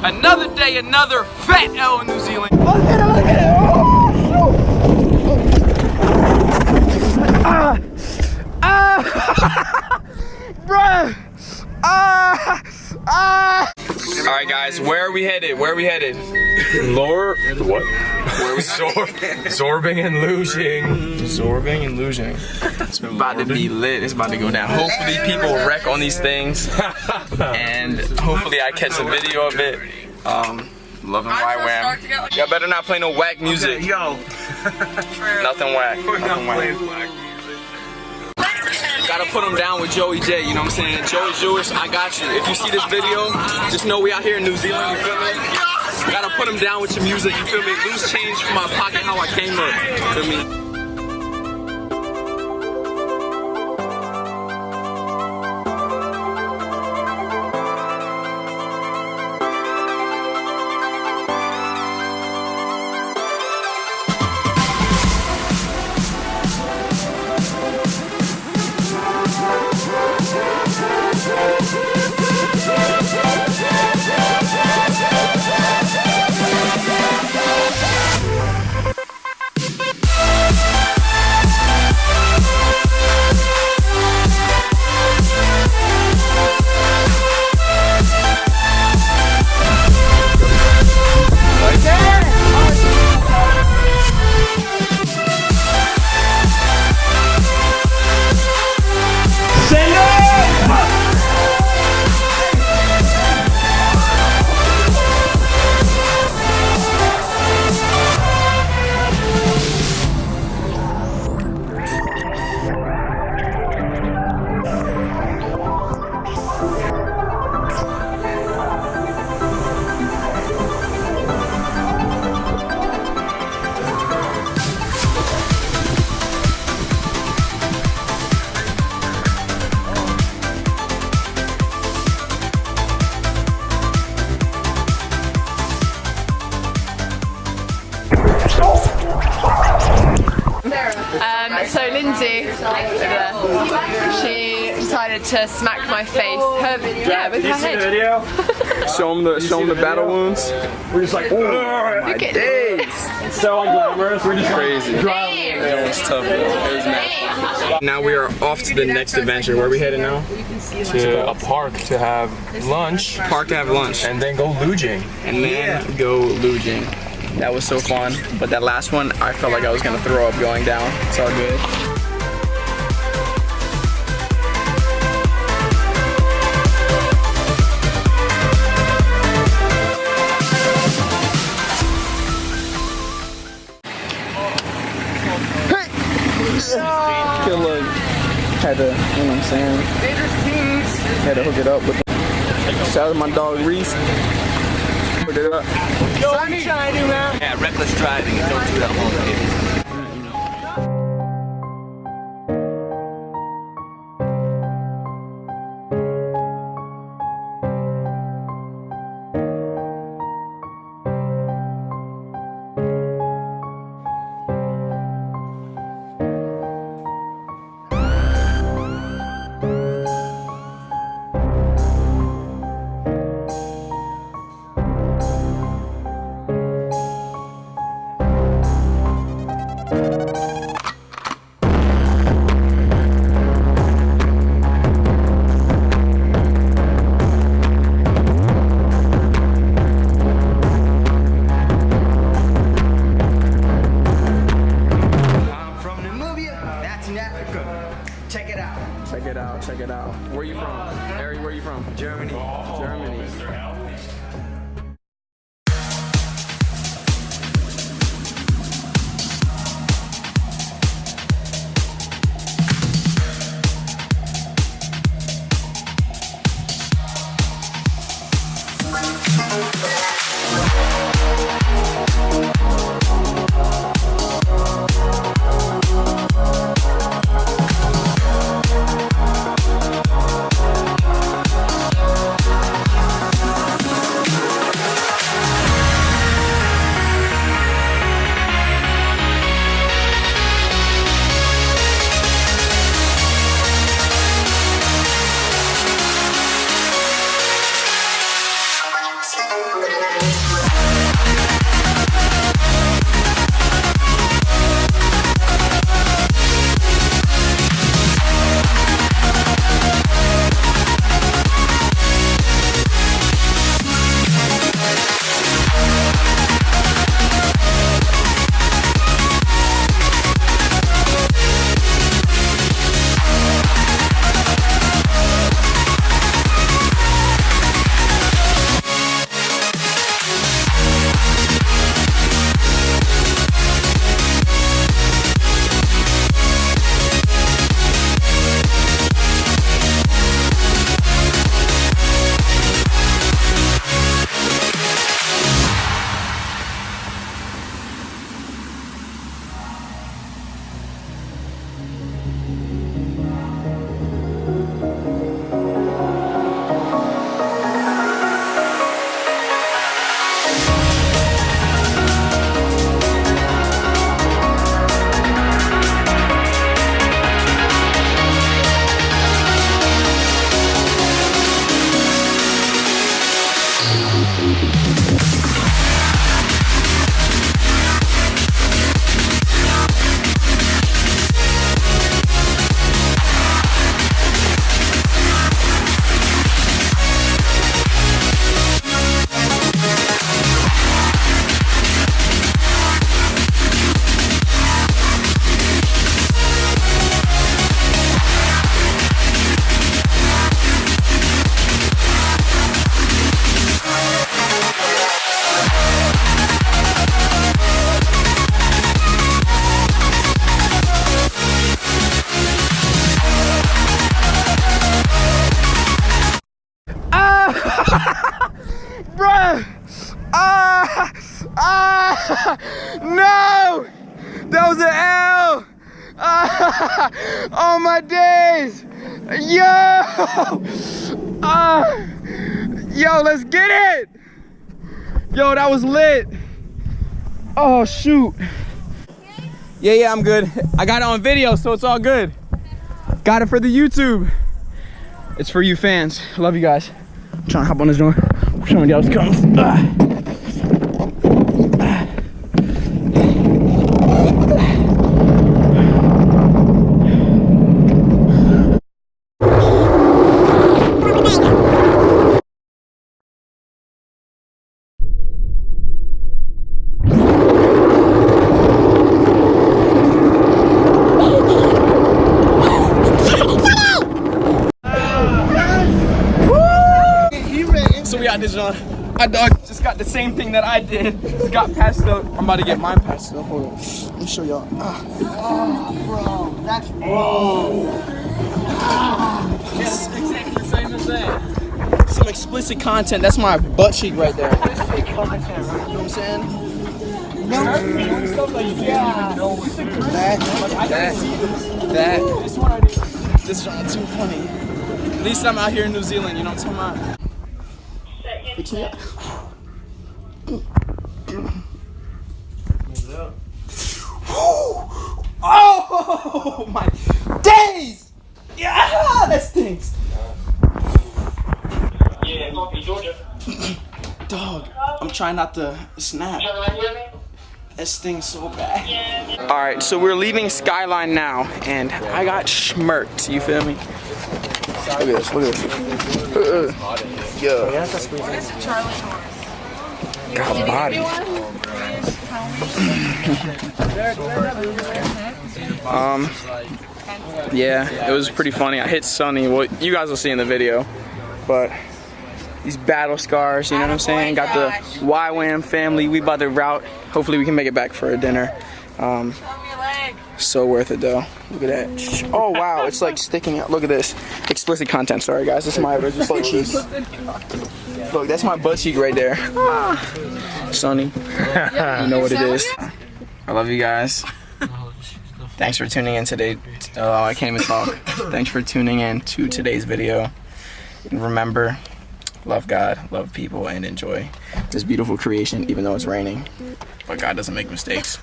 Another day, another fat L in New Zealand. Look at it, look at it. Oh, bruh. Alright guys, where are we headed? Where are we headed? What? Where are we? Zorbing and Luging. Zorbing and Luging. It's about to be lit. It's about to go down. Hopefully people wreck on these things. And hopefully I catch a video of it. Loving YWAM. Y'all better not play no whack music. Yo. Nothing whack. Nothing whack. Gotta put him down with Joey J, you know what I'm saying? Joey Jewish, I got you. If you see this video, just know we out here in New Zealand, you feel me? Gotta put him down with your music, you feel me? Loose change from my pocket, how I came up, you feel me? So Lindsay, over there, she decided to smack my face. With her head. Video? Show him the battle wounds. We're just like, Look at this. so unglamorous. We're just Crazy. It was tough. It was mad. Now we are off to the next adventure. Where are we headed now? To a park to have lunch. Park to have lunch. And then go Luging. And then go Luging. That was so fun, but that last one, I felt like I was gonna throw up going down. It's all good. Killer had to, you know what I'm saying? Had to hook it up with. Shout out to my dog Reese. Hook it up. sunshine, man. Yeah, reckless driving. Don't do that on the Check it out. Where are you from? Ari, where are you from? Germany. Germany. No! That was an L! Oh my days! Yo! Yo, let's get it! Yo, that was lit! Oh shoot! Yeah, I'm good. I got it on video, so it's all good. Got it for the YouTube. It's for you fans. I love you guys. I'm trying to hop on this door. Somebody else comes. So we got this on. My dog just got the same thing that I did. Just got passed up. I'm about to get mine passed up. Hold on. Let me show y'all. Oh, bro, that's It's exactly the same as that. Some explicit content. That's my butt cheek right there. You know content, right? what I'm saying? That. This is all too funny. At least I'm out here in New Zealand. You know what I'm talking about? Fix me up. Oh my days! Yeah, that stinks. Yeah, Georgia. Dog, I'm trying not to snap. That stings so bad. All right, so we're leaving Skyline now, and I got schmirked. You feel me? Look at this. Look at this. Yo. Got body. Yeah, it was pretty funny. I hit Sunny. Well, you guys will see in the video, but these battle scars, you know what I'm saying? Got the YWAM family. We about to route. Hopefully we can make it back for a dinner. So worth it though. Look at that. Oh wow, it's like sticking out. Look at this. Explicit content. Sorry guys, this is my butt cheek. Look, that's my butt cheek right there. Sunny, you know what it is. I love you guys. Thanks for tuning in today. I can't even talk. Thanks for tuning in to today's video. And remember, love God, love people, and enjoy this beautiful creation, even though it's raining. But God doesn't make mistakes.